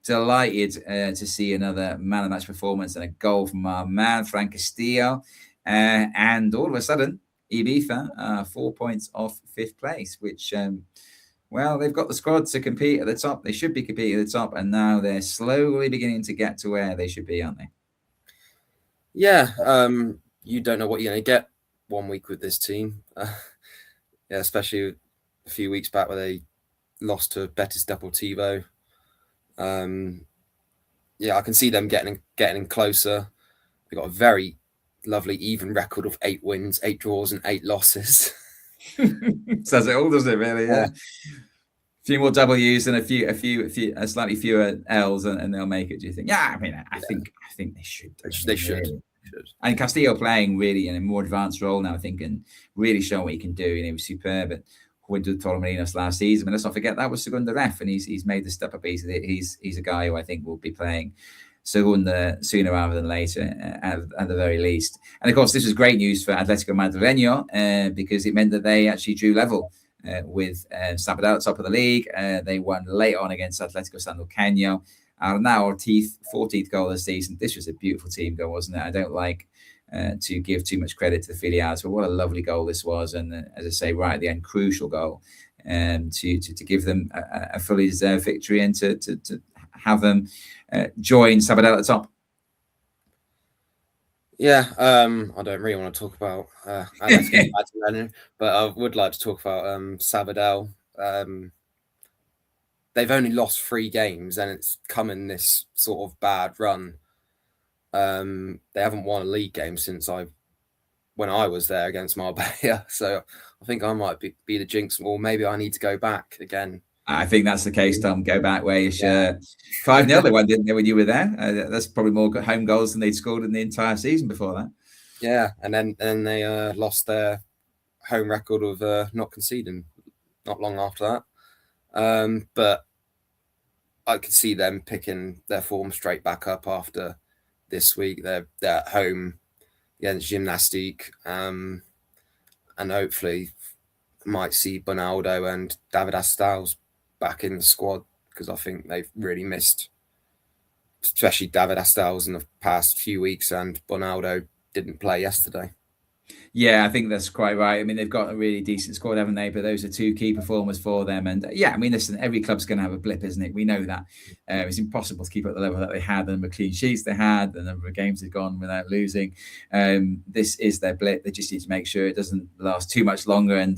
Delighted to see another man of match performance and a goal from our man, Fran Castillo. And all of a sudden, Ibiza 4 points off 5th place, which, they've got the squad to compete at the top. They should be competing at the top, and now they're slowly beginning to get to where they should be, aren't they? Yeah, you don't know what you're going to get 1 week with this team. Especially a few weeks back where they lost to Betis Deportivo. I can see them getting closer. They've got a very lovely even record of 8 wins, 8 draws, and 8 losses. Says it all, doesn't it? Really? Yeah. A few more W's and a slightly fewer L's, and they'll make it. Do you think? Yeah, I mean, I think they should. They should. And Castillo playing really in a more advanced role now, I think, and really showing what he can do. You know, he was superb at Juventud Torremolinos last season. But let's not forget that was Segunda Ref, and he's made the step up easily. He's a guy who I think will be playing Segunda sooner rather than later, at the very least. And of course, this was great news for Atletico Madrileño because it meant that they actually drew level with Sabadell at top of the league. They won late on against Atletico Sanluqueño. Arnau Ortiz, 14th goal this season. This was a beautiful team goal, wasn't it? I don't like to give too much credit to the filials, but what a lovely goal this was. And as I say, right at the end, crucial goal to give them a fully deserved victory and to have them join Sabadell at the top. Yeah, I don't really want to talk about but I would like to talk about Sabadell. They've only lost 3 games, and it's come in this sort of bad run. They haven't won a league game since when I was there against Marbella. So I think I might be the jinx, or maybe I need to go back again. I think that's the case, Tom. Go back where you should. 5-0 they won, didn't they, when you were there? That's probably more home goals than they'd scored in the entire season before that. Yeah, and then they lost their home record of not conceding not long after that. But I could see them picking their form straight back up after this week. They're at home against Gymnastique, and hopefully might see Bonaldo and David Astals back in the squad, because I think they've really missed, especially David Astals in the past few weeks, and Bonaldo didn't play yesterday. Yeah, I think that's quite right. I mean, they've got a really decent squad, haven't they? But those are 2 key performers for them. And I mean, listen, every club's going to have a blip, isn't it? We know that. It's impossible to keep at the level that they had, the number of clean sheets they had, the number of games they've gone without losing. This is their blip. They just need to make sure it doesn't last too much longer. And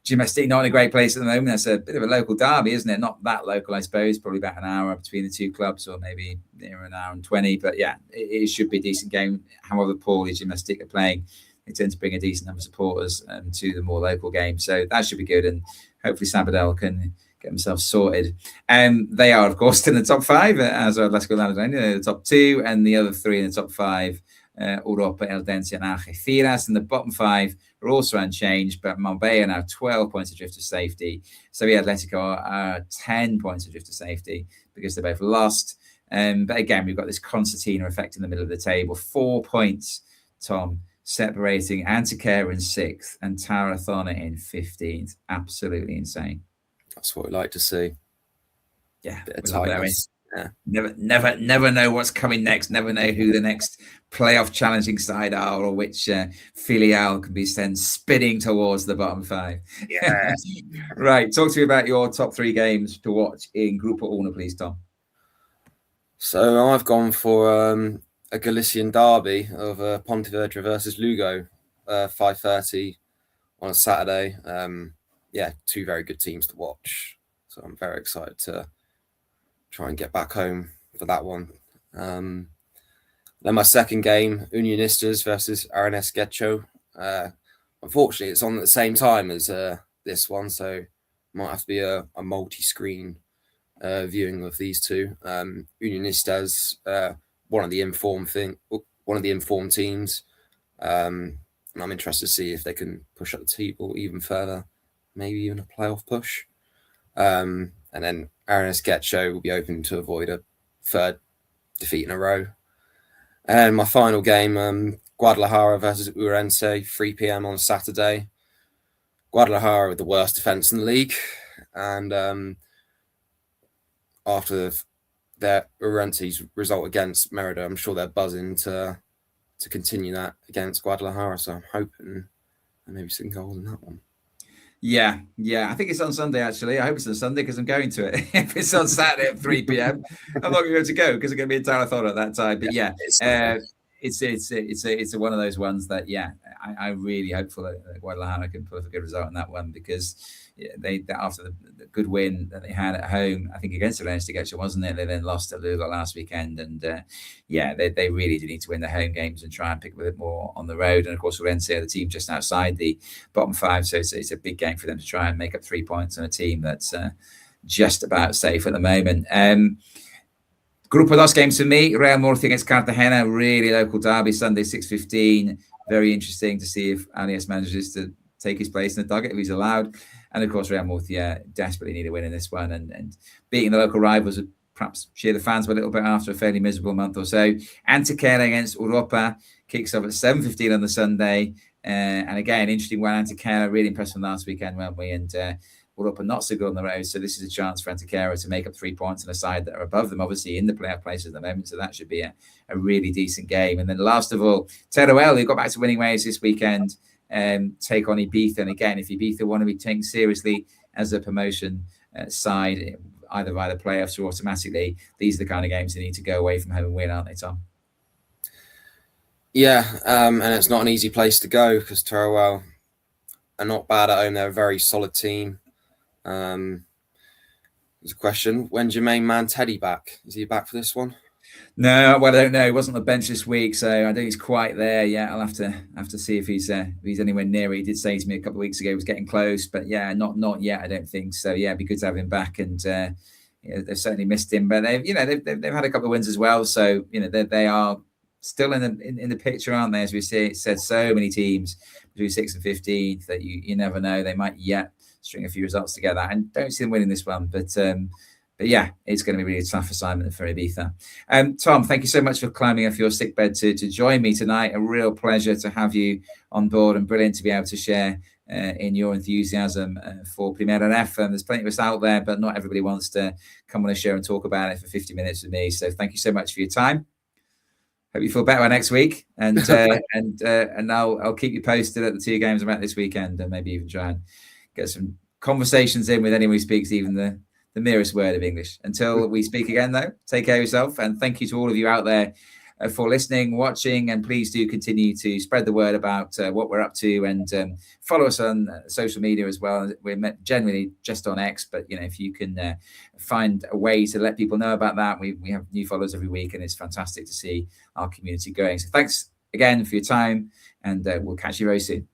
Gymnastique not in a great place at the moment. That's a bit of a local derby, isn't it? Not that local, I suppose. Probably about an hour between the 2 clubs, or maybe near an hour and 20. But yeah, it should be a decent game. However poorly Gymnastique are playing, they tend to bring a decent number of supporters to the more local games. So that should be good, and hopefully Sabadell can get themselves sorted. They are, of course, in the top 5, as are Atletico Madrid, the top 2, and the other 3 in the top 5, Europa, Eldense, and Algeciras. And the bottom 5 are also unchanged, but Marbella now 12 points adrift of safety. So Atletico are 10 points adrift of safety because they both lost. But again, we've got this concertina effect in the middle of the table. 4 points, Tom, separating Antequera in 6th and Tarazona in 15th. Absolutely insane. That's what we like to see. Yeah, bit of tightness. Yeah. Never know what's coming next. Never know who the next playoff challenging side are, or which filial can be sent spinning towards the bottom 5. Yeah. Right. Talk to me about your top 3 games to watch in Grupo Uno, please, Tom. So I've gone for a Galician derby of Pontevedra versus Lugo, 5:30 on a Saturday. Yeah, 2 very good teams to watch. So I'm very excited to try and get back home for that one. Then my second game, Unionistas versus Aranés Getxo. Unfortunately, it's on at the same time as this one, so it might have to be a multi-screen viewing of these 2. Unionistas, one of the informed teams. And I'm interested to see if they can push up the table even further, maybe even a playoff push. And then Aranés Getxo will be open to avoid a 3rd defeat in a row. And my final game, Guadalajara versus Ourense, 3 p.m. on Saturday. Guadalajara with the worst defense in the league, and after their Ourense's result against Merida, I'm sure they're buzzing to continue that against Guadalajara. So I'm hoping maybe some goals in that one. Yeah. I think it's on Sunday, actually. I hope it's on Sunday because I'm going to it. If it's on Saturday at 3 p.m., I'm not going to be able to go because I'm going to be in Tarazona at that time. But it's one of those ones that, I'm really hopeful that Guadalajara can pull off a good result in that one, because they after the good win that they had at home, I think against Aranés Getxo, wasn't it? They then lost to Lugo last weekend, and they really do need to win the home games and try and pick a bit more on the road. And of course, Ourense are the team just outside the bottom 5, so it's a big game for them to try and make up 3 points on a team that's just about safe at the moment. Grupo Dos games for me: Real Murcia against Cartagena, really local derby, Sunday 6:15. Very interesting to see if Arias manages to take his place in the target if he's allowed. And of course, Real Murcia desperately need a win in this one, and beating the local rivals would perhaps cheer the fans a little bit after a fairly miserable month or so. Antequera against Europa kicks off at 7:15 on the Sunday. And again, interesting one. Antequera really impressed from last weekend, weren't we? And Europa not so good on the road. So this is a chance for Antequera to make up 3 points on a side that are above them, obviously in the playoff places at the moment. So that should be a really decent game. And then last of all, Teruel, who got back to winning ways this weekend, take on Ibiza. And again, if Ibiza want to be taken seriously as a promotion side, either via the playoffs or automatically, these are the kind of games they need to go away from home and win, aren't they, Tom? Yeah, and it's not an easy place to go because Teruel are not bad at home. They're a very solid team. There's a question: when's your main man Teddy back? Is he back for this one? No, well, I don't know. He wasn't on the bench this week, so I don't think he's quite there yet. I'll have to see if he's anywhere near it. He did say to me a couple of weeks ago he was getting close, but not yet. I don't think so. Yeah, it'd be good to have him back, and they've certainly missed him, but they've had a couple of wins as well. So they are still in the picture, aren't they? As we said, so many teams between 6th and 15th that you never know. They might yet string a few results together, and don't see them winning this one, but yeah, it's going to be really a tough assignment for Ibiza. Tom, thank you so much for climbing off your sickbed to join me tonight. A real pleasure to have you on board, and brilliant to be able to share in your enthusiasm for Primera Ref. There's plenty of us out there, but not everybody wants to come on a show and talk about it for 50 minutes with me. So thank you so much for your time. Hope you feel better by next week, and and I'll keep you posted at the 2 games I'm at this weekend, and maybe even try and get some conversations in with anyone who speaks even the merest word of English. Until we speak again, though, take care of yourself, and thank you to all of you out there for listening, watching, and please do continue to spread the word about what we're up to, and follow us on social media as well. We're generally just on X, but if you can find a way to let people know about that, we have new followers every week, and it's fantastic to see our community growing. So thanks again for your time, and we'll catch you very soon.